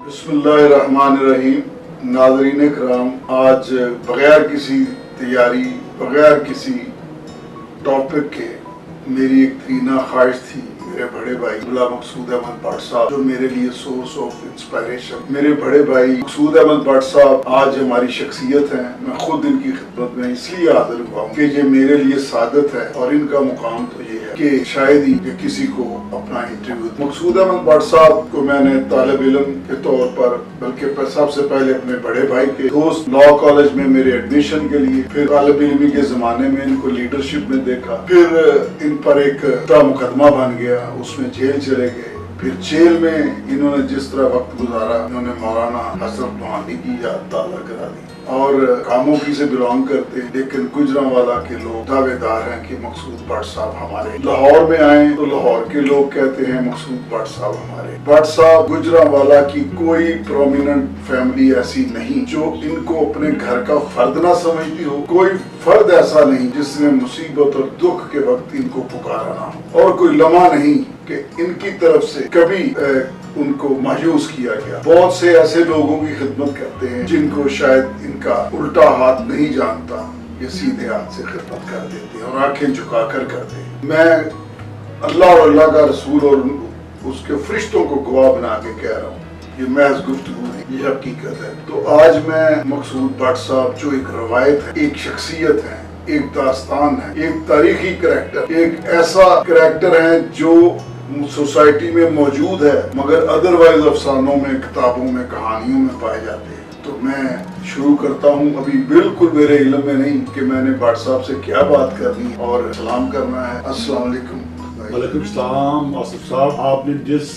بسم اللہ الرحمن الرحیم۔ ناظرین کرام، آج بغیر کسی تیاری، بغیر کسی ٹاپک کے میری ایک ترینہ خواہش تھی، میرے بڑے بھائی ملا مقصود احمد بٹ صاحب جو میرے لیے سورس آف انسپائریشن، میرے بڑے بھائی مقصود احمد بٹ صاحب آج ہماری شخصیت ہیں۔ میں خود ان کی خدمت میں اس لیے حاضر ہوا ہوں کہ یہ میرے لیے سعادت ہے اور ان کا مقام تو یہ ہے کہ شاید ہی کہ کسی کو اپنا انٹرویو۔ مقصود احمد بٹ صاحب کو میں نے طالب علم کے طور پر، بلکہ سب سے پہلے اپنے بڑے بھائی کے دوست، لاء کالج میں میرے ایڈمیشن کے لیے، پھر طالب علمی کے زمانے میں ان کو لیڈرشپ میں دیکھا، پھر ان پر ایک مقدمہ بن گیا، اس میں جیل چلے گئے۔ پھر جیل میں انہوں نے جس طرح وقت گزارا، انہوں نے مولانا حضرت لوہانی کی یاد تازہ کرا دی اور کاموکی سے بلانگ کرتے، لیکن گجرانوالہ کے لوگ دعوے دار ہیں کہ مقصود بٹ صاحب ہمارے لاہور میں آئے تو لاہور کے لوگ کہتے ہیں مقصود بٹ صاحب ہمارے۔ بٹ صاحب گجرانوالہ کی کوئی پرومیننٹ فیملی ایسی نہیں جو ان کو اپنے گھر کا فرد نہ سمجھتی ہو، کوئی فرد ایسا نہیں جس نے مصیبت اور دکھ کے وقت ان کو پکارا نہ ہو، اور کوئی لمحہ نہیں کہ ان کی طرف سے کبھی ان کو مایوس کیا گیا۔ بہت سے ایسے لوگوں کی خدمت کرتے ہیں جن کو شاید ان کا الٹا ہاتھ نہیں جانتا، یہ سیدھے ہاتھ سے خدمت کر دیتے ہیں اور آنکھیں جھکا کر کرتے ہیں۔ میں اللہ اور اللہ کا رسول اور اس کے فرشتوں کو گواہ بنا کے کہہ رہا ہوں، یہ محض گفتگو نہیں، یہ حقیقت ہے۔ تو آج میں مقصود بٹ صاحب جو ایک روایت ہے، ایک شخصیت ہے، ایک داستان ہے، ایک تاریخی کریکٹر، ایک ایسا کریکٹر ہے جو سوسائٹی میں موجود ہے مگر ادروائز افسانوں میں، کتابوں میں، کہانیوں میں پائے جاتے ہیں۔ تو میں شروع کرتا ہوں، ابھی بالکل میرے علم میں نہیں کہ میں نے بٹ صاحب سے کیا بات کرنی اور سلام کرنا ہے۔ السلام علیکم۔ وعلیکم السلام۔ آصف صاحب، آپ نے جس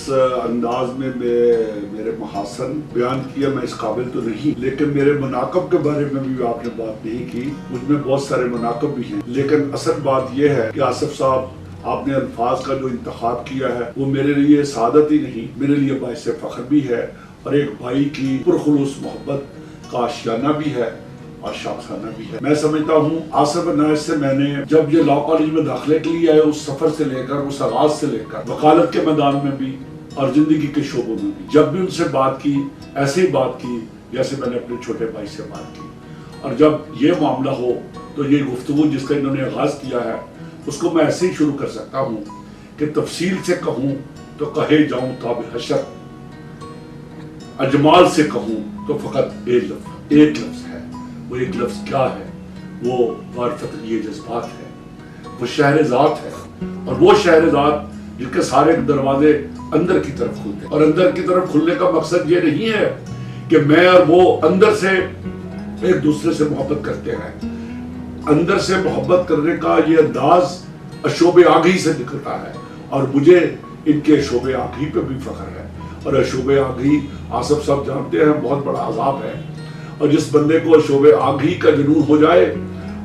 انداز میں میرے محاسن بیان کیا، میں اس قابل تو نہیں، لیکن میرے مناقب کے بارے میں بھی آپ نے بات نہیں کی۔ مجھ میں بہت سارے مناقب بھی ہیں، لیکن اصل بات یہ ہے کہ آصف صاحب آپ نے الفاظ کا جو انتخاب کیا ہے وہ میرے لیے سعادت ہی نہیں، میرے لیے باعث فخر بھی ہے اور ایک بھائی کی پرخلوص محبت کا آشیانہ بھی ہے اور شاخسانہ بھی ہے۔ میں سمجھتا ہوں آصف عنایت سے میں نے جب یہ لاء کالج میں داخلے کے لیے آئے، اس سفر سے لے کر، اس آغاز سے لے کر، وکالت کے میدان میں بھی اور زندگی کے شعبوں میں بھی، جب بھی ان سے بات کی، ایسے ہی بات کی جیسے میں نے اپنے چھوٹے بھائی سے بات کی۔ اور جب یہ معاملہ ہو تو یہ گفتگو جس کا انہوں نے آغاز کیا ہے اس کو میں ایسے ہی شروع کر سکتا ہوں کہ تفصیل سے کہوں تو کہے جاؤں تاب حشر، اجمال سے کہوں تو فقط ایک لفظ ہے۔ وہ ایک لفظ کیا ہے؟ وہ معرفت یہ جذبات ہے، وہ شہر ذات ہے، اور وہ شہر ذات جن کے سارے دروازے اندر کی طرف کھلتے ہیں۔ اور اندر کی طرف کھلنے کا مقصد یہ نہیں ہے کہ میں اور وہ اندر سے ایک دوسرے سے محبت کرتے ہیں، اندر سے محبت کرنے کا یہ انداز اشوب آگہی سے نکلتا ہے، اور مجھے ان کے اشوب آگہی پہ بھی فخر ہے۔ اور اشوب آگہی آصف صاحب جانتے ہیں بہت بڑا عذاب ہے، اور جس بندے کو اشوب آگہی کا جنون ہو جائے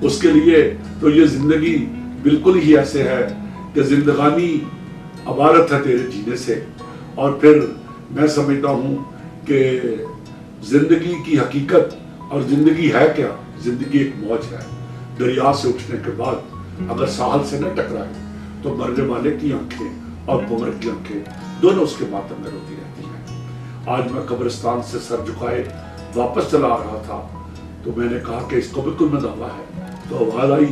اس کے لیے تو یہ زندگی بالکل ہی ایسے ہے کہ زندگانی عبارت ہے تیرے جینے سے۔ اور پھر میں سمجھتا ہوں کہ زندگی کی حقیقت اور زندگی ہے کیا؟ زندگی ایک موج ہے، دریا سے اٹھنے کے بعد اگر ساحل سے نہ ٹکرائے تو مرنے والے کی آنکھیں اور بمر کی آنکھیں دونوں اس کے ماتم میں روتی رہتی ہیں۔ آج میں قبرستان سے سر جھکائے واپس چلا آ رہا تھا تو میں نے کہا کہ اس کو بالکل میں دعویٰ ہے، تو آواز آئی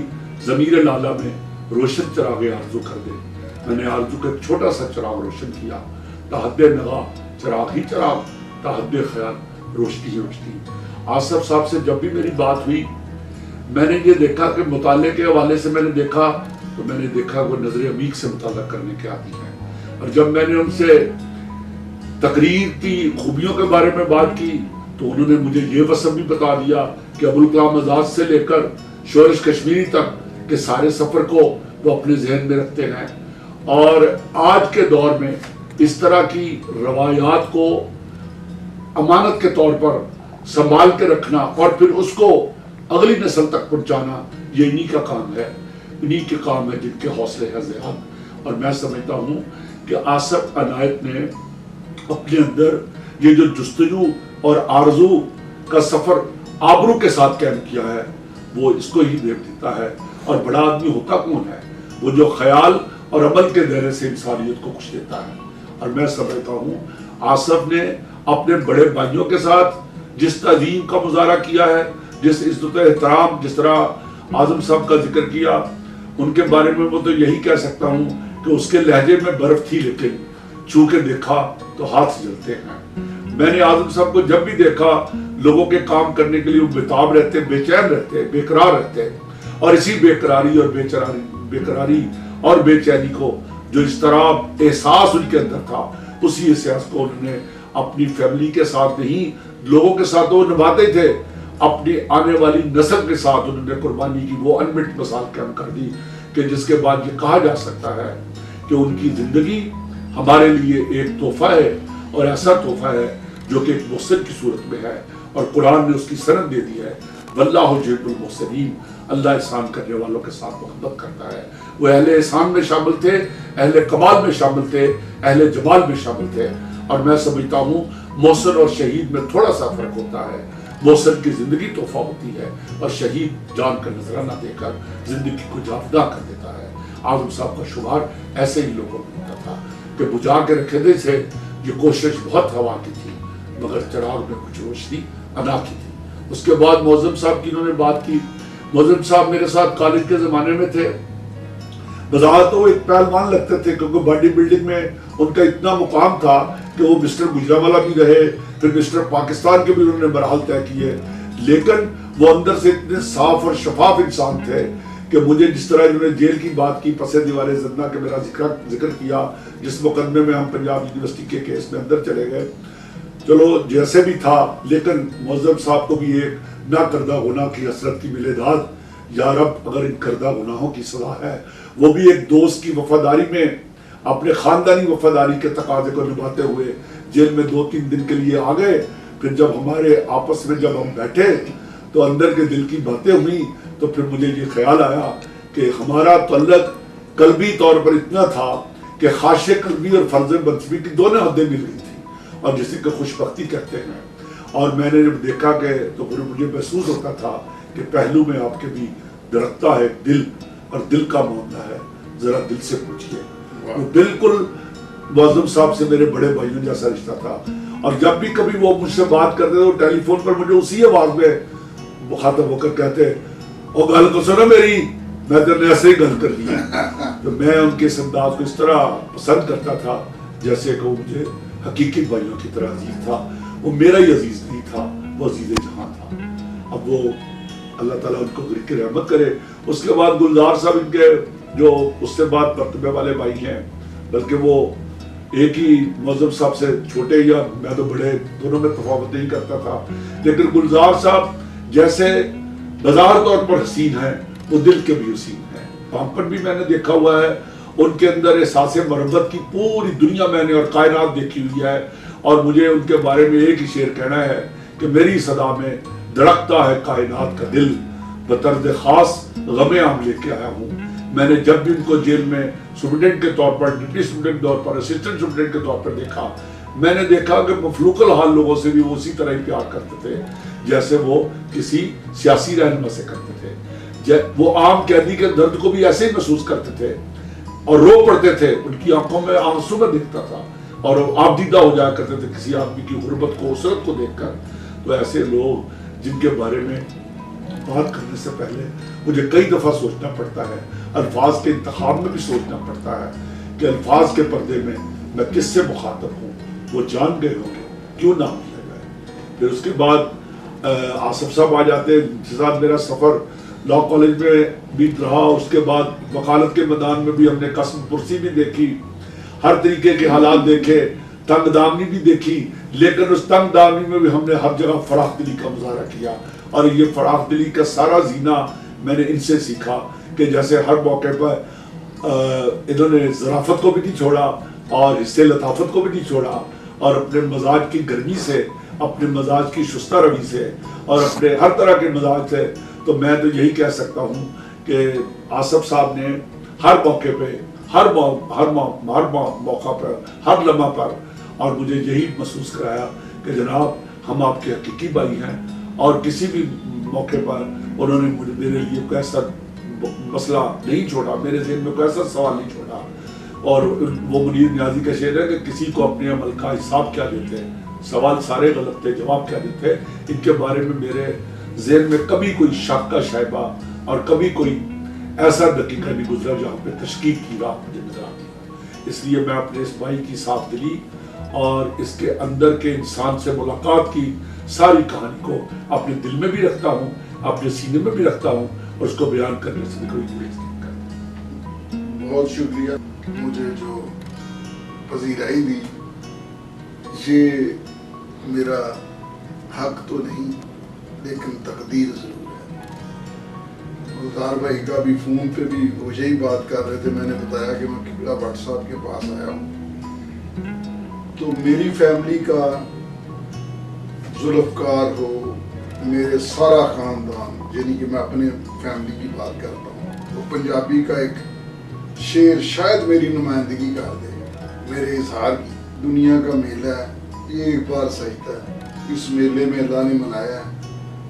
ضمیر لالا میں روشن چراغ آرزو کر دے۔ میں نے آرزو کا ایک چھوٹا سا چراغ روشن کیا، تحد نگاہ چراغ ہی چراغ، تحد خیال روشنی ہی روشنی۔ آصف صاحب سے جب بھی میری بات ہوئی میں نے یہ دیکھا کہ مطالعے کے حوالے سے میں نے دیکھا وہ نظر عمیق سے مطالعہ کرنے کے عادی ہیں۔ اور جب میں نے ان سے تقریر کی خوبیوں کے بارے میں بات کی تو انہوں نے مجھے یہ وصف بھی بتا دیا کہ ابوالکلام آزاد سے لے کر شورش کشمیری تک کے سارے سفر کو وہ اپنے ذہن میں رکھتے ہیں، اور آج کے دور میں اس طرح کی روایات کو امانت کے طور پر سنبھال کے رکھنا اور پھر اس کو اگلی نسل تک پہنچانا، یہ انہی کا کام ہے، انہی کے کام ہے جن کے حوصلے ہیں زیاد۔ اور میں سمجھتا ہوں کہ آصف عنایت نے اپنے اندر یہ جو جستجو اور آرزو کا سفر آبرو کے ساتھ قائم کیا ہے وہ اس کو ہی دیکھ دیتا ہے۔ اور بڑا آدمی ہوتا کون ہے؟ وہ جو خیال اور عمل کے دائرے سے انسانیت کو کچھ دیتا ہے۔ اور میں سمجھتا ہوں آصف نے اپنے بڑے بھائیوں کے ساتھ جس تعظیم کا مظاہرہ کیا ہے، جس عزت و احترام، جس طرح اعظم صاحب کا ذکر کیا، ان کے بارے میں وہ تو یہی کہہ سکتا ہوں کہ اس کے لہجے میں برف تھی، لیکن چھو کے دیکھا تو ہاتھ جلتے ہیں۔ میں نے اعظم صاحب کو جب بھی دیکھا لوگوں کے کام کرنے کے لیے وہ بےتاب رہتے، بے چین رہتے، بے قرار رہتے، اور اسی بے قراری اور بے چینی کو، جو اضطراب احساس ان کے اندر تھا، اسی احساس کو انہوں نے اپنی فیملی کے ساتھ نہیں، لوگوں کے ساتھ وہ نبھاتے تھے، اپنی آنے والی نسل کے ساتھ انہوں نے قربانی کی وہ انمٹ مثال قائم کر دی کہ جس کے بعد یہ کہا جا سکتا ہے کہ ان کی زندگی ہمارے لیے ایک تحفہ ہے، اور ایسا تحفہ ہے جو کہ ایک محسن کی صورت میں ہے، اور قرآن نے اس کی سند دے دی ہے، واللہ یحب المحسنین، اللہ احسان کرنے والوں کے ساتھ محبت کرتا ہے۔ وہ اہل احسان میں شامل تھے، اہل کمال میں شامل تھے، اہل جمال میں شامل تھے، اور میں سمجھتا ہوں محسن اور شہید میں تھوڑا سا فرق ہوتا ہے۔ محسن کی زندگی تحفہ ہوتی ہے، اور شہید جان کا نذرانہ دے کر زندگی کو جاوداں کر دیتا ہے۔ اعظم صاحب کا شمار ایسے ہی لوگوں میں ہوتا تھا کہ بجھا کے رکھے دے تھے، یہ کوشش بہت ہوا کی تھی مگر چراغ میں کچھ روشنی ادا کی تھی۔ اس کے بعد معظم صاحب کی انہوں نے بات کی۔ معظم صاحب میرے ساتھ کالج کے زمانے میں تھے، بظاہر تو وہ ایک پہلوان لگتے تھے کیونکہ باڈی بلڈنگ میں ان کا اتنا مقام تھا کہ وہ مسٹر گجرانوالہ بھی رہے، پھر مسٹر پاکستان کے بھی انہوں نے مراحل طے کیے، لیکن وہ اندر سے اتنے صاف اور شفاف انسان تھے کہ مجھے جس طرح انہوں نے جیل کی بات کی، پس دیوار زندہ کے میرا ذکر کیا، جس مقدمے میں ہم پنجاب یونیورسٹی کے کیس میں اندر چلے گئے، چلو جیسے بھی تھا، لیکن معظم صاحب کو بھی ایک نہ کردہ گناہ کی حسرت کی ملے داد، یا رب اگر ان کردہ گناہوں کی سزا ہے، وہ بھی ایک دوست کی وفاداری میں اپنے خاندانی وفاداری کے تقاضے کو نبھاتے ہوئے جیل میں 2-3 دن کے لیے آ گئے۔ پھر جب ہمارے آپس میں جب ہم بیٹھے تو اندر کے دل کی باتیں ہوئی، تو پھر مجھے یہ خیال آیا کہ ہمارا تعلق قلبی طور پر اتنا تھا کہ خواہش قلبی اور فرض منصبی کی دونوں حدیں مل گئی تھی، اور جسے کہ خوش بختی کہتے ہیں۔ اور میں نے جب دیکھا کہ تو پھر مجھے محسوس ہوتا تھا کہ پہلو میں آپ کے بھی درختہ ہے دل، اور دل کا معاملہ ہے، ذرا دل سے پوچھئے۔ وہ بالکل معظم صاحب سے میرے بڑے بھائیوں جیسا رشتہ تھا، اور جب بھی کبھی وہ مجھ سے بات کرتے تھے ٹیلی فون پر مجھے اسی آواز میں مخاطب ہو کر کہتے، او گل کو سنو میری، میں تو نے ایسے ہی گل کر لیا۔ تو میں ان کے اس انداز کو اس طرح پسند کرتا تھا جیسے کہ وہ مجھے حقیقی بھائیوں کی طرح عزیز تھا۔ وہ میرا ہی عزیز نہیں تھا، وہ عزیز جہاں تھا۔ اب وہ اللہ تعالیٰ ان کو غرق رحمت کرے۔ اس کے بعد گلزار صاحب ان کے جو اس سے بعد مرتبے والے بھائی ہیں، بلکہ وہ ایک ہی معظم صاحب سے چھوٹے یا میں تو بڑے، دونوں میں تفاوت نہیں کرتا تھا، لیکن گلزار صاحب جیسے بظاہر طور پر حسین ہیں، وہ دل کے بھی حسین ہیں۔ وہاں پر بھی میں نے دیکھا ہوا ہے ان کے اندر احساس محبت کی پوری دنیا میں نے اور کائنات دیکھی ہوئی ہے، اور مجھے ان کے بارے میں ایک ہی شعر کہنا ہے کہ میری صدا میں دھڑکتا ہے کائنات کا دل، بطرز خاص غم عام لے کے آیا ہوں۔ میں نے جب بھی ان کو جیل میں سپرنٹینڈنٹ کے طور پر، ڈپٹی سپرنٹینڈنٹ کے طور پر، اسسٹنٹ سپرنٹینڈنٹ کے طور پر دیکھا، میں نے دیکھا کہ مفلوق الحال لوگوں سے بھی وہ اسی طرح ہی پیار کرتے تھے جیسے وہ کسی سیاسی رہنما سے کرتے تھے۔ وہ عام قیدی کے درد کو بھی ایسے ہی محسوس کرتے تھے اور رو پڑتے تھے، ان کی آنکھوں میں آنسو میں دکھتا تھا، اور آپ دیدہ ہو جایا کرتے تھے کسی آدمی کی غربت کو، اسرت کو دیکھ کر۔ تو ایسے لوگ جن کے بارے میں بات کرنے سے پہلے مجھے کئی دفعہ سوچنا پڑتا ہے، الفاظ کے انتخاب میں بھی سوچنا پڑتا ہے کہ الفاظ کے پردے میں کس سے مخاطب ہوں، وہ جان گئے ہوں گے کیوں نام لے گئے۔ پھر اس کے بعد آصف صاحب آ جاتے، جن کے ساتھ میرا سفر لا کالج میں بھی رہا، اس کے بعد وکالت کے میدان میں بھی ہم نے قسم پرسی بھی دیکھی، ہر طریقے کے حالات دیکھے، تنگ دامنی بھی دیکھی، لیکن اس تنگ دامنی میں بھی ہم نے ہر جگہ فراخ دلی کا مظاہرہ کیا، اور یہ فراخ دلی کا سارا زینہ میں نے ان سے سیکھا کہ جیسے ہر موقع پر انہوں نے ظرافت کو بھی نہیں چھوڑا اور حصے لطافت کو بھی نہیں چھوڑا، اور اپنے مزاج کی گرمی سے، اپنے مزاج کی شستہ روی سے، اور اپنے ہر طرح کے مزاج سے، تو میں تو یہی کہہ سکتا ہوں کہ آصف صاحب نے ہر موقع پہ، ہر موقع پر، ہر لمحہ پر، اور مجھے یہی محسوس کرایا کہ جناب ہم آپ کے حقیقی بھائی ہیں، اور کسی بھی موقع پر انہوں نے میرے لیے کوئی ایسا مسئلہ نہیں چھوڑا، میرے ذہن میں کوئی ایسا سوال نہیں چھوڑا۔ اور وہ منیر نیازی کا شعر ہے کہ کسی کو اپنے عمل کا حساب کیا دیتے، سوال سارے غلط تھے، جواب کیا دیتے، ان کے بارے میں میرے ذہن میں کبھی کوئی شک کا شائبہ اور کبھی کوئی ایسا دقیقہ نہیں گزرا جہاں پہ تشکیک کی راہ مجھے نظر آتی ہے۔ اس لیے میں اپنے اس بھائی کی صاف دلی اور اس کے اندر کے انسان سے ملاقات کی ساری کہانی کو اپنے دل میں بھی رکھتا ہوں، اپنے سینے میں بھی رکھتا ہوں، اور اس کو بیان کرنے سے کوئی گریز نہیں کرتا۔ بہت شکریہ مجھے جو پذیرائی دی، یہ میرا حق تو نہیں لیکن تقدیر ضرور ہے۔ گلزار بھائی کا بھی فون پہ بھی وہ یہی بات کر رہے تھے، میں نے بتایا کہ میں قبلہ بٹ صاحب کے پاس آیا ہوں، تو میری فیملی کا ذوالفقار ہو، میرے سارا خاندان، یعنی کہ میں اپنے فیملی کی بات کرتا ہوں، وہ پنجابی کا ایک شعر شاید میری نمائندگی کر دے میرے اظہار کی۔ دنیا کا میلہ ہے، یہ ایک بار سہیتا ہے، اس میلے میں اللہ نے منایا ہے،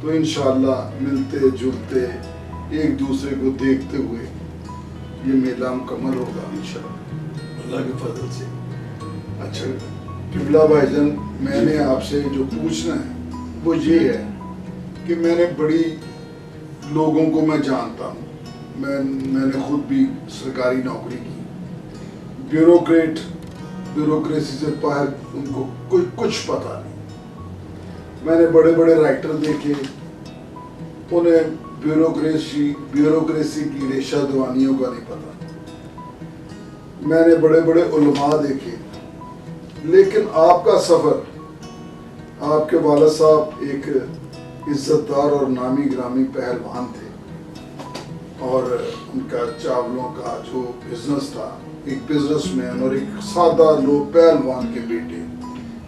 تو انشاءاللہ ملتے جلتے ایک دوسرے کو دیکھتے ہوئے یہ میلہ مکمل ہوگا انشاءاللہ اللہ کے فضل سے۔ اچھا قبلہ بھائی جان، میں نے آپ سے جو پوچھنا ہے وہ یہ ہے کہ میں نے بڑی لوگوں کو میں جانتا ہوں، میں نے خود بھی سرکاری نوکری کی، بیوروکریسی سے باہر ان کو کچھ پتا نہیں۔ میں نے بڑے بڑے رائٹر دیکھے، انہیں بیوروکریسی کی ریشہ دوانیوں کا نہیں پتا۔ میں نے بڑے بڑے علماء دیکھے، لیکن آپ کا سفر، آپ کے والد صاحب ایک عزت دار اور نامی گرامی پہلوان تھے، اور ان کا چاولوں کا جو بزنس تھا، ایک بزنس مین اور ایک سادہ لوگ پہلوان کے بیٹے،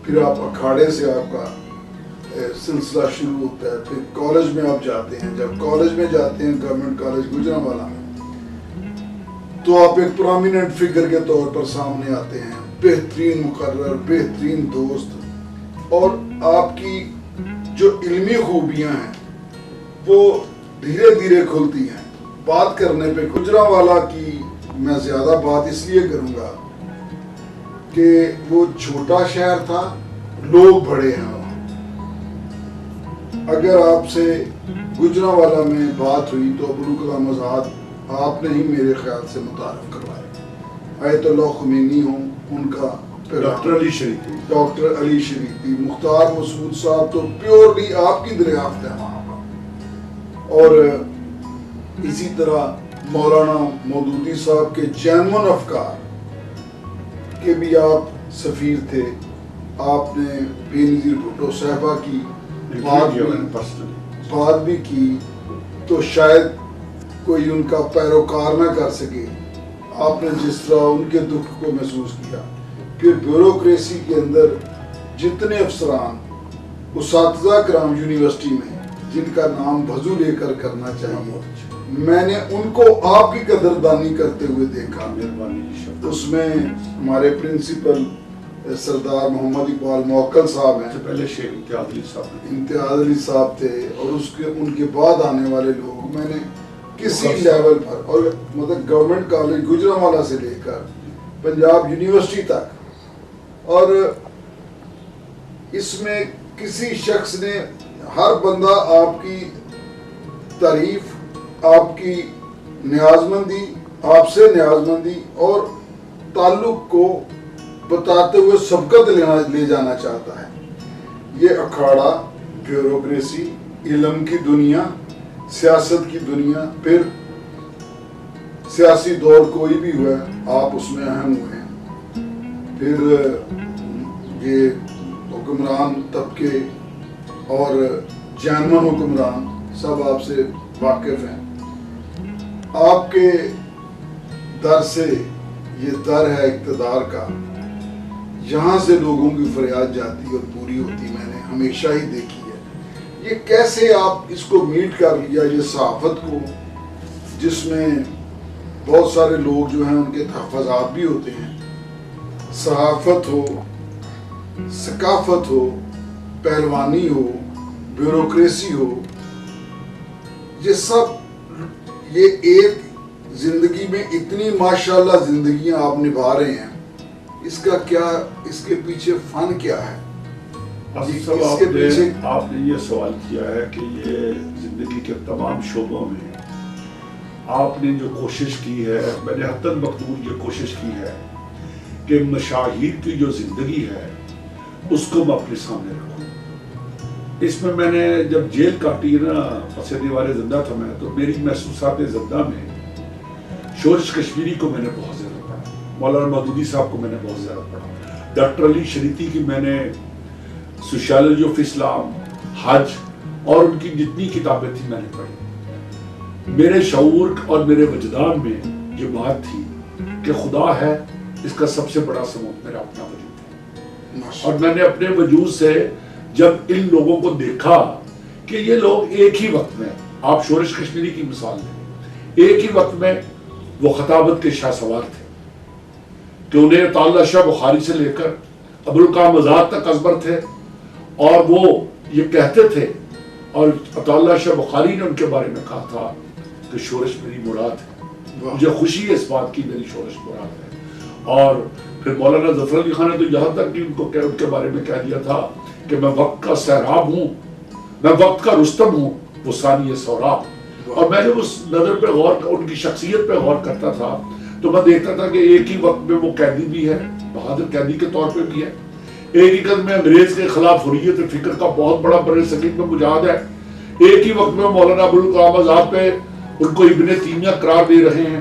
پھر آپ اکھاڑے سے آپ کا سلسلہ شروع ہوتا ہے، پھر کالج میں آپ جاتے ہیں، جب کالج میں جاتے ہیں گورنمنٹ کالج گوجرانوالہ میں، تو آپ ایک پرومیننٹ فگر کے طور پر سامنے آتے ہیں، بہترین مقرر، بہترین دوست، اور آپ کی جو علمی خوبیاں ہیں وہ دھیرے دھیرے کھلتی ہیں۔ بات کرنے پہ گوجرانوالہ کی میں زیادہ بات اس لیے کروں گا کہ وہ چھوٹا شہر تھا، لوگ بڑے ہیں وہاں۔ اگر آپ سے گوجرانوالہ میں بات ہوئی تو ابوالکلام آزاد آپ نے ہی میرے خیال سے متعارف کروایا، آیت اللہ خمینی ہوں، ان کا ڈاکٹر علی شریفی، مختار مسعود صاحب تو پیورلی آپ کی دریافت ہے وہاں پر، اور اسی طرح مولانا مودودی صاحب کے جینون افکار کے بھی آپ سفیر تھے۔ آپ نے بے نظیر بھٹو صاحبہ کی بات بھی کی تو شاید کوئی ان کا پیروکار نہ کر سکے، آپ نے جس طرح ان کے دکھ کو محسوس کیا۔ پھر بیوروکریسی کے اندر جتنے افسران، اساتذہ کرام یونیورسٹی میں جن کا نام وضو لے کر کرنا چاہیے، میں نے ان کو آپ کی قدردانی کرتے ہوئے دیکھا۔ اس میں ہمارے پرنسپل سردار محمد اقبال موکل صاحب ہیں، پہلے شیخ امتیاز علی صاحب تھے، اور ان کے بعد آنے والے لوگ، میں نے کسی لیول پر، اور مطلب گورنمنٹ کالج گوجرانوالہ سے لے کر پنجاب یونیورسٹی تک، اور اس میں کسی شخص نے، ہر بندہ آپ کی تعریف، آپ کی نیازمندی، آپ سے نیازمندی اور تعلق کو بتاتے ہوئے سبقت لے جانا چاہتا ہے۔ یہ اکھاڑا، بیوروکریسی، علم کی دنیا، سیاست کی دنیا، پھر سیاسی دور کوئی بھی ہوا ہے آپ اس میں اہم ہوئے ہیں، پھر یہ حکمران طبقے اور جانون حکمران سب آپ سے واقف ہیں۔ آپ کے در سے، یہ در ہے اقتدار کا، یہاں سے لوگوں کی فریاد جاتی اور پوری ہوتی، میں نے ہمیشہ ہی دیکھی ہے۔ یہ کیسے آپ اس کو میٹ کر لیا، یہ صحافت کو، جس میں بہت سارے لوگ جو ہیں ان کے تحفظات بھی ہوتے ہیں، صحافت ہو، ثقافت ہو، پہلوانی ہو، بیوروکریسی ہو، یہ سب، یہ ایک زندگی میں اتنی ماشاءاللہ زندگیاں آپ نبھا رہے ہیں، اس کا کیا، اس کے پیچھے فن کیا ہے؟ آصف صاحب آپ نے یہ سوال کیا ہے کہ یہ زندگی کے تمام شعبوں میں آپ نے جو کوشش کی ہے، میں نے حتاً مقدور یہ کوشش کی ہے کہ مشاہیر کی جو زندگی ہے اس کو میں اپنے سامنے رکھوں. اس میں نے جب جیل کاٹی نا، پس دیوار زندہ تھا میں، تو میری محسوسات زندہ میں شورش کشمیری کو میں نے بہت زیادہ پڑھا، مولانا مودودی صاحب کو میں نے بہت زیادہ پڑھا، ڈاکٹر علی شریعتی کی میں نے سوشیالوجی آف اسلام، حج اور ان کی جتنی کتابیں تھیں میں نے پڑھی. میرے شعور اور میرے وجدان میں یہ بات تھی کہ خدا ہے، اس کا سب سے بڑا ثبوت میرا اپنا وجود ہے. اور میں نے اپنے وجود سے جب ان لوگوں کو دیکھا کہ یہ لوگ ایک ہی وقت میں، آپ شورش کشمیری کی مثال لیں، ایک ہی وقت میں وہ خطابت کے شاہ سوار تھے کہ انہیں عطا اللہ شاہ بخاری سے لے کر ابوالقاسم آزاد تک ازبر تھے، اور وہ یہ کہتے تھے، اور عطا اللہ شاہ بخاری نے ان کے بارے میں کہا تھا کہ شورش میری مراد ہے. مجھے خوشی ہے اس بات کی میری شورش مراد ہے. اور پھر مولانا ظفر علی خان نے تو یہاں تک کہ ان کے بارے میں کہہ دیا تھا کہ میں وقت کا سیراب ہوں، میں وقت کا رستم ہوں، وہ ثانی سوراب. اور میں نے اس نظر پہ ان کی شخصیت پہ غور کرتا تھا تو میں دیکھتا تھا کہ ایک ہی وقت میں وہ قیدی بھی ہے، بہادر قیدی کے طور پہ بھی ہے، ایک ہی وقت میں انگریز کے خلاف حریت فکر کا بہت بڑا برصغیر میں مجاہد ہے، ایک ہی وقت میں مولانا ابوالقاسم آزاد پہ ان کو ابن تیمیہ قرار دے رہے ہیں،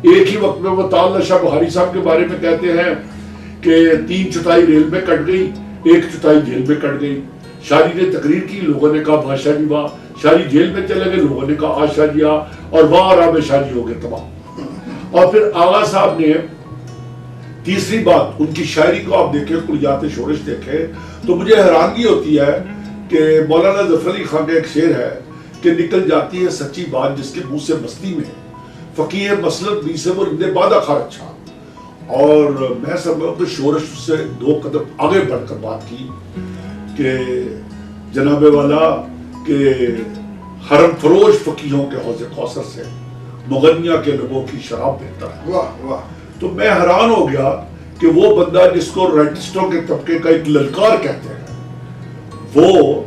ایک ہی وقت میں وہ عطا اللہ شاہ بخاری صاحب کے بارے میں کہتے ہیں کہ 3/4 ریل میں کٹ گئی، 1/4 جیل میں کٹ گئی. شاعری نے تقریر کی، لوگوں نے کہا بادشاہ جی واہ، شاعری جیل میں چلے گئے، لوگوں نے کہا آشا جی آ، اور واہ راہ میں شاہ جی ہو گئے تباہ. اور پھر آغا صاحب نے تیسری بات، ان کی شاعری کو آپ دیکھیں، کلیات شورش دیکھیں تو مجھے حیرانگی ہوتی ہے کہ مولانا ظفر علی خان کا ایک شعر ہے کہ نکل جاتی ہے سچی بات جس کے منہ سے مستی میں، فقیہ مسلک بھی سے وہ رندے بادہ خار اچھا. اور میں سمجھتا کہ شورش سے 2 قدم آگے بڑھ کر بات کی کہ جناب والا کہ حرم فروش فقیہوں کے حوض کوثر سے مغنیہ کے لبوں کی شراب بہتر ہے. واہ واہ. تو میں حیران ہو گیا کہ وہ بندہ جس کو رائٹسٹوں کے طبقے کا ایک للکار کہتے ہیں، وہ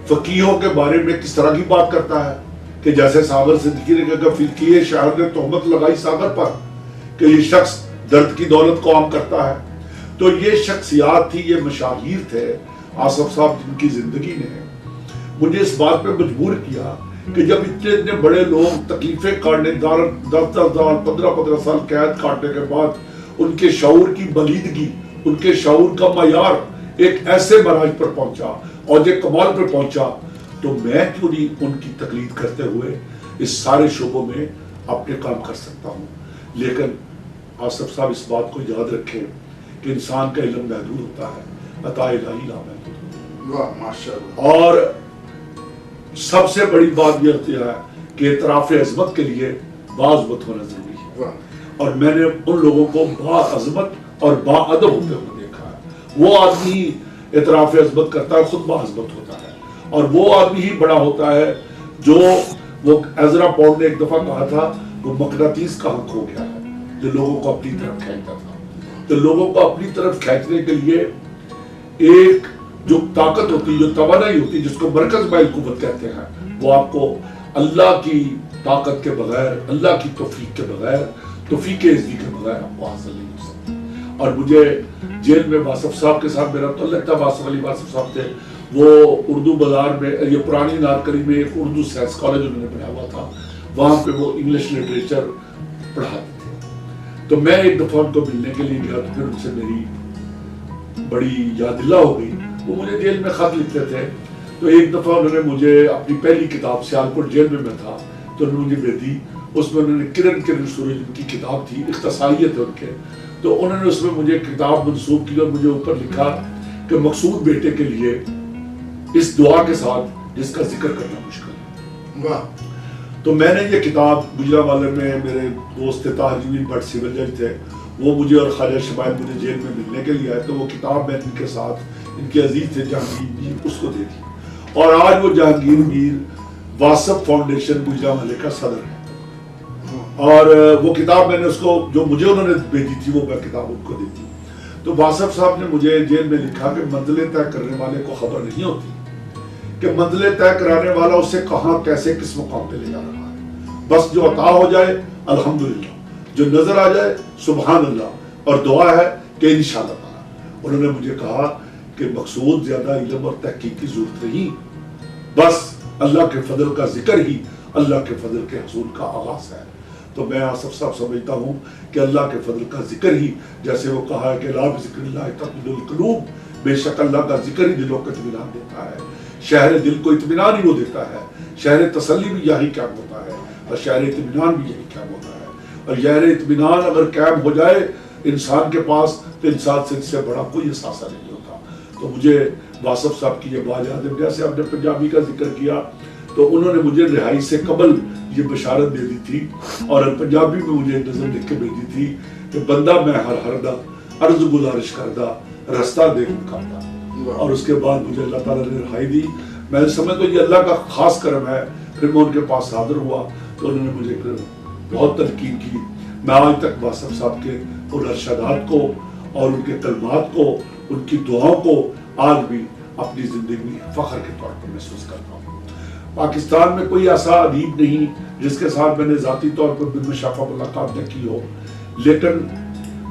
فقیہوں کے بارے میں کس طرح کی بات کرتا ہے کہ جیسے ساغر صدیقی نے کہا فقیہ شاعر نے تہمت لگائی ساغر پر کہ یہ شخص درد کی دولت کو عام کرتا ہے. تو یہ شخصیات تھی، یہ مشاہیر تھے آصف صاحب، جن کی زندگی نے مجھے اس بات پہ مجبور کیا کہ جب اتنے بڑے لوگ تکلیفیں کاٹنے، 10 سال 15 سال قید کاٹنے کے بعد ان کے شعور کی بلیدگی، ان کے شعور کا معیار ایک ایسے مراج پر پہنچا، اوج کمال پر پہنچا، تو میں کیوں نہیں ان کی تقلید کرتے ہوئے اس سارے شعبوں میں اپنے کام کر سکتا ہوں. لیکن آصف صاحب اس بات کو یاد رکھیں کہ انسان کا علم محدود ہوتا ہے، عطا الہی لا محدود. واہ ماشاءاللہ. اور سب سے بڑی بات یہ ہوتی ہے کہ اعتراف عظمت کے لیے باعظمت ہونا ضروری ہے. اور میں نے ان لوگوں کو باعظمت اور باادب ہوتے ہوئے دیکھا ہے. وہ آدمی اعتراف عظمت کرتا ہے، خود باعظمت ہوتا ہے، اور وہ آدمی ہی بڑا ہوتا ہے جو وہ ایزرا پاؤنڈ نے ایک دفعہ کہا تھا وہ مقناطیس کا حق ہو گیا ہے جو لوگوں کو اپنی طرف کھینچتا تھا. تو لوگوں کو اپنی طرف کھینچنے کے لیے ایک جو طاقت ہوتی، جو توانائی ہوتی، جس کو مرکز مائل قوت کہتے ہیں، وہ آپ کو اللہ کی طاقت کے بغیر، اللہ کی توفیق کے بغیر، توفیق عزوی کے بغیر آپ کو حاصل نہیں ہو سکتی. اور مجھے جیل میں واصف صاحب کے ساتھ میرا تعلق تھا. واصف علی واصف صاحب تھے، وہ اردو بازار میں، یہ پرانی نارکری میں ایک اردو سائنس کالج انہوں نے بنایا ہوا تھا، وہاں پہ وہ انگلش لٹریچر پڑھاتے تھے. تو میں ایک دفعہ ان کو ملنے کے لیے گیا، تو پھر ان سے میری بڑی یاد دلہ ہو گئی. وہ مجھے جیل میں خط لکھتے تھے، تو ایک دفعہ انہوں نے مجھے اپنی پہلی کتاب، سیالکوٹ جیل میں تھا، تو انہوں نے مجھے بھیجی. اس میں انہوں نے کرن سورج ان کی کتاب تھی، اختصاریت ہے ان کے، تو انہوں نے اس میں مجھے کتاب منسوب کی اور مجھے اوپر لکھا کہ مقصود بیٹے کے لیے اس دعا کے ساتھ جس کا ذکر کرنا مشکل ہے. واہ. تو میں نے یہ کتاب گجرانوالے میں میرے دوست طاہر جمیل بٹ سول جج تھے، وہ مجھے اور خواجہ شمائل مجھے جیل میں ملنے کے لیے آئے، تو وہ کتاب میں ان کے ساتھ، ان کے عزیز تھے جہانگیر میر، اس کو دے دی. اور آج وہ جہانگیر میر واصف فاؤنڈیشن گجرانوالے کا صدر ہے. اور وہ کتاب میں نے اس کو، جو مجھے انہوں نے بھیجی تھی، وہ میں کتاب ان کو دی تھی. تو واصف صاحب نے مجھے جیل میں لکھا کہ منزلیں طے کرنے والے کو خبر نہیں ہوتی کہ منزلیں طے کرانے والا اسے کہاں کیسے کس مقام پہ لے جا رہا ہے، بس جو عطا ہو جائے الحمدللہ، جو نظر آ جائے سبحان اللہ، اور دعا ہے کہ انشاءاللہ تعالی۔ انہوں نے مجھے کہا کہ مقصود زیادہ علم اور تحقیق کی ضرورت نہیں، بس اللہ کے فضل کا ذکر ہی اللہ کے فضل کے حصول کا آغاز ہے۔ تو میں آصف صاحب سمجھتا ہوں کہ اللہ کے فضل کا ذکر ہی، جیسے وہ کہا ہے کہ لا بذکر اللہ تطمئن القلوب، بے شک اللہ کا ذکر ہی دلوں کو اطمینان دیتا ہے، شہر دل کو اطمینان ہی وہ دیتا ہے، شہر تسلی بھی یہی قائم ہوتا ہے، اور شہر اطمینان بھی یہی قائم ہوتا ہے۔ اور شہر اطمینان اگر قائم ہو جائے انسان کے پاس تو انسان سے بڑا کوئی احساسہ نہیں ہوتا۔ تو مجھے واصف صاحب کی یہ بات یاد ہے، جیسے آپ نے پنجابی کا ذکر کیا تو انہوں نے مجھے رہائی سے قبل یہ بشارت دے دی تھی، اور پنجابی میں مجھے نظم لکھ کے بھیجی تھی کہ بندہ میں ہر دا عرض گزارش کردہ رستہ دیکھ کرتا، اور اس کے بعد مجھے اللہ تعالیٰ نے رہائی دی۔ میں سمجھتا ہوں یہ اللہ کا خاص کرم ہے۔ پھر میں ان کے پاس حاضر ہوا تو انہوں نے مجھے بہت تلقین کی۔ میں آج تک واصف صاحب کے ان ارشادات کو اور ان کے کلمات کو، ان کی دعاؤں کو آج بھی اپنی زندگی میں فخر کے طور پر محسوس کرتا ہوں۔ پاکستان میں کوئی ایسا ادیب نہیں جس کے ساتھ میں نے ذاتی طور پر بن شفا ملاقات نہ کی ہو، لیکن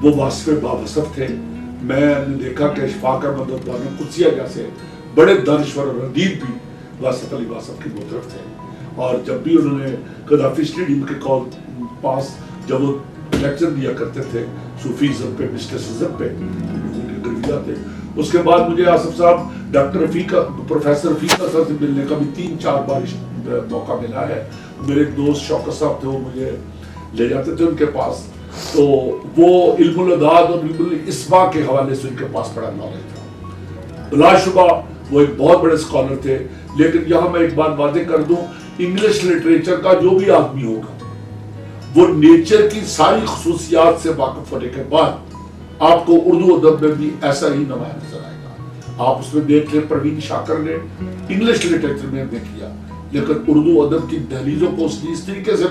وہ واصف باوصف تھے۔ میں نے دیکھا کہ اشفاق احمد ادوانی قدسیہ جیسے بڑے دانشور اور ادیب بھی واصف علی واصف کے مطرف تھے، اور جب بھی انہوں نے قذافی اسٹیڈیم کے پاس جب وہ لیکچر دیا کرتے تھے صوفیزم پہ، مسٹسزم پہ، ان کے گرویدہ تھے۔ اس کے بعد مجھے آصف صاحب ڈاکٹر رفیق پروفیسر رفیق صاحب سے ملنے کا بھی 3-4 بار موقع ملا ہے۔ میرے ایک دوست شوکت صاحب تھے، وہ مجھے لے جاتے تھے ان کے پاس، تو وہ علم الاداد اور علم الاسما کے حوالے سے ان کے پاس بڑا نالج تھا۔ بلا شبہ وہ ایک بہت بڑے اسکالر تھے، لیکن یہاں میں ایک بات واضح کر دوں، انگلش لٹریچر کا جو بھی آدمی ہوگا وہ نیچر کی ساری خصوصیات سے واقف ہونے کے بعد آپ کو اردو ادب میں بھی ایسا ہی نمایاں نظر آئے گا۔ آپ اس میں دیکھ لیں پروین شاکر نے انگلش لٹریچر میں نے کیا، لیکن اردو ادب کی دہلیزوں کو اس نے اس طریقے سے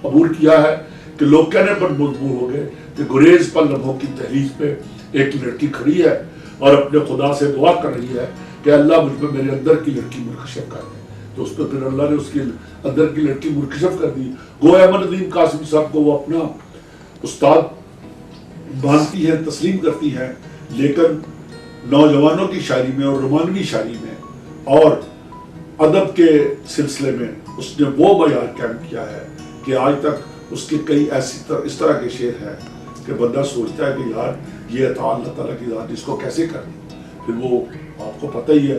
عبور کیا ہے کہ لوگ کہنے پر مجبور ہو گئے کہ گریز پر لمحوں کی دہلیز پہ ایک لڑکی کھڑی ہے اور اپنے خدا سے دعا کر رہی ہے کہ اللہ مجھ پہ میرے اندر کی لڑکی منکشف کر دے۔ تو اس پہ پھر اللہ نے اس کے اندر کی لڑکی منکشف کر دی۔ گویا احمد ندیم قاسمی صاحب کو وہ اپنا استاد مانتی ہے، تسلیم کرتی ہے، لیکن نوجوانوں کی شاعری میں اور رومانوی شاعری میں اور ادب کے سلسلے میں اس نے وہ معیار قائم کیا ہے کہ آج تک اس کے کئی اس طرح کے شعر ہیں کہ بندہ سوچتا ہے کہ یار یہ عطا اللہ تعالیٰ کی ذات اس کو کیسے کرنی۔ پھر وہ آپ کو پتہ ہی ہے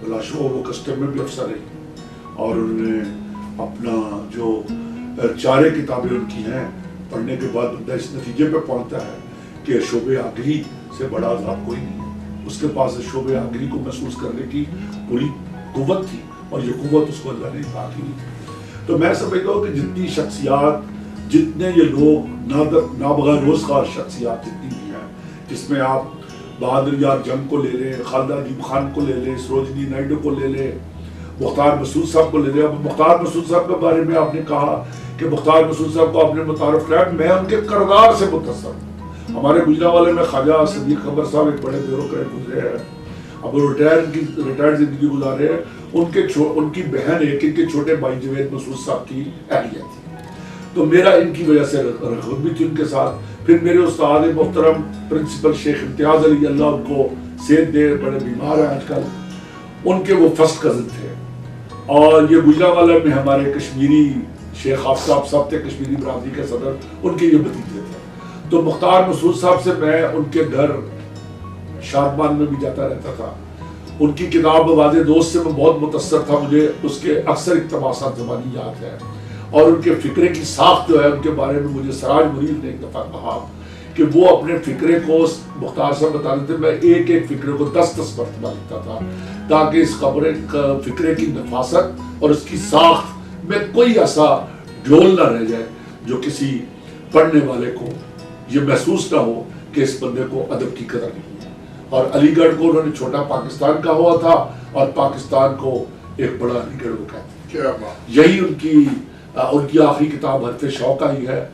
بلاشبہ وہ کسٹم میں بھی افسر رہی، اور انہوں نے اپنا جو 4 کتابیں ان کی ہیں پڑھنے کے بعد بندہ اس نتیجے پہ پہنچتا ہے کہ شعبہ آگری سے بڑا عذاب کوئی نہیں ہے۔ اس کے پاس شعبہ آگری کو محسوس کرنے کی پوری قوت تھی، اور یہ قوت اس کو اللہ نے عطا کی تھی۔ تو میں سمجھتا ہوں کہ جتنی شخصیات، جتنے یہ لوگ نابغہ روزگار شخصیات جتنی بھی ہیں، جس میں آپ بہادر یار جنگ کو لے لیں، خالدہ ادیب خان کو لے لیں، سروجنی نائیڈو کو لے لیں، مختار مسعود صاحب کو لے لیں۔ اب مختار مسعود صاحب کے بارے میں آپ نے کہا کہ مختار مسعود صاحب کو آپ نے متعارف کرایا، میں ان کے کردار سے متاثر ہوں۔ ہمارے گجرانوالے میں خواجہ صدیق قمر صاحب ایک بڑے بیوروکریٹ گزرے ہیں، اب وہ ریٹائرڈ زندگی گزار رہے ہیں۔ ان کی بہن ایک ان کے چھوٹے بھائی جوید مسعود صاحب کی اہلیہ تھی، تو میرا ان کی وجہ سے رغبت بھی تھی ان کے ساتھ۔ پھر میرے استاد محترم پرنسپل شیخ امتیاز علی، اللہ ان کو صحت دے، بڑے بیمار ہیں آج کل، ان کے وہ فرسٹ کزن تھے۔ اور یہ گجرانوالے میں ہمارے کشمیری شیخ آفتاب صاحب تھے، کشمیری برادری کے صدر، ان کے یہ بھتیجے تھے۔ تو مختار مسعود صاحب سے میں ان کے گھر شادمان میں بھی جاتا رہتا تھا۔ ان کی کتاب واضح دوست سے میں بہت متاثر تھا، مجھے اس کے اکثر اقتباسات زبانی یاد ہے، اور ان کے فکرے کی ساخت جو ہے ان کے بارے میں مجھے سراج منیر نے ایک دفعہ کہا کہ وہ اپنے فکرے کو مختار صاحب بتا دیتے، میں ایک ایک فکرے کو 10 مرتبہ لکھتا تھا تاکہ اس فکرے کی نفاست اور اس کی ساخت میں کوئی ایسا ڈھول نہ رہ جائے جو کسی پڑھنے والے کو یہ محسوس نہ ہو کہ اس بندے کو ادب کی قدر نہیں ہے۔ اور علی گڑھ کو انہوں نے چھوٹا پاکستان کہا ہوا تھا، اور پاکستان کو ایک بڑا علی گڑھ وہ کہتے ہیں۔ یہی ان کی آخری کتاب حرف شوق ہی ہے،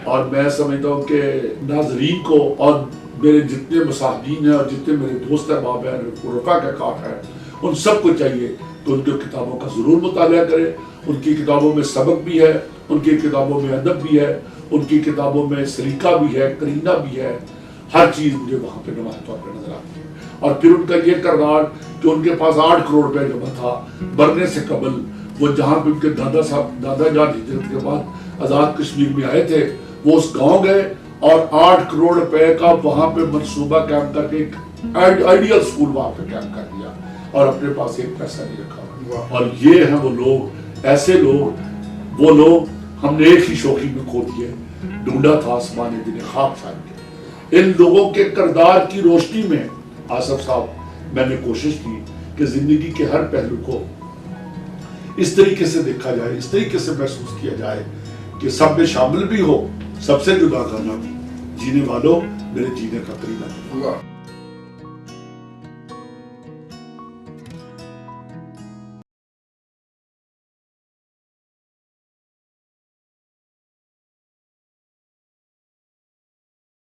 اور میں سمجھتا ہوں کہ ناظرین کو اور میرے جتنے مصاحبین ہیں اور جتنے میرے دوست احباب ہیں رفقا کے کاٹ ہیں ان سب کو چاہیے کہ ان کی کتابوں کا ضرور مطالعہ کرے. ان کی کتابوں میں سبق بھی ہے, ان کی کتابوں میں ادب بھی ہے, ان کی کتابوں میں سلیقہ بھی ہے, کرینہ بھی ہے, ہر چیز مجھے وہاں پہ نمایاں طور پہ نظر آتی ہے. اور پھر ان کا یہ کردار کہ ان کے پاس 8 کروڑ روپے جمع تھا مرنے سے قبل. وہ جہاں پہ ان کے دادا جان ہجرت کے بعد آزاد کشمیر میں آئے تھے, وہ اس گاؤں گئے اور 8 کروڑ روپے کا وہاں پہ منصوبہ قائم کر کے ایک آئیڈیل اسکول وہاں پہ قائم کر دیا اور اپنے پاس ایک پیسہ نہیں رکھا. اور یہ ہیں وہ لوگ, ایسے لوگ, وہ لوگ ہم نے ایک ہی شوخی میں کھو دیے, ڈھونڈا تھا آسمان دن خواب صاحب کے. ان لوگوں کے کردار کی روشنی میں آصف صاحب میں نے کوشش کی کہ زندگی کے ہر پہلو کو اس طریقے سے دیکھا جائے, اس طریقے سے محسوس کیا جائے کہ سب میں شامل بھی ہو, سب سے جدا کرنا بھی. جینے والوں میرے جینے کا قریبہ.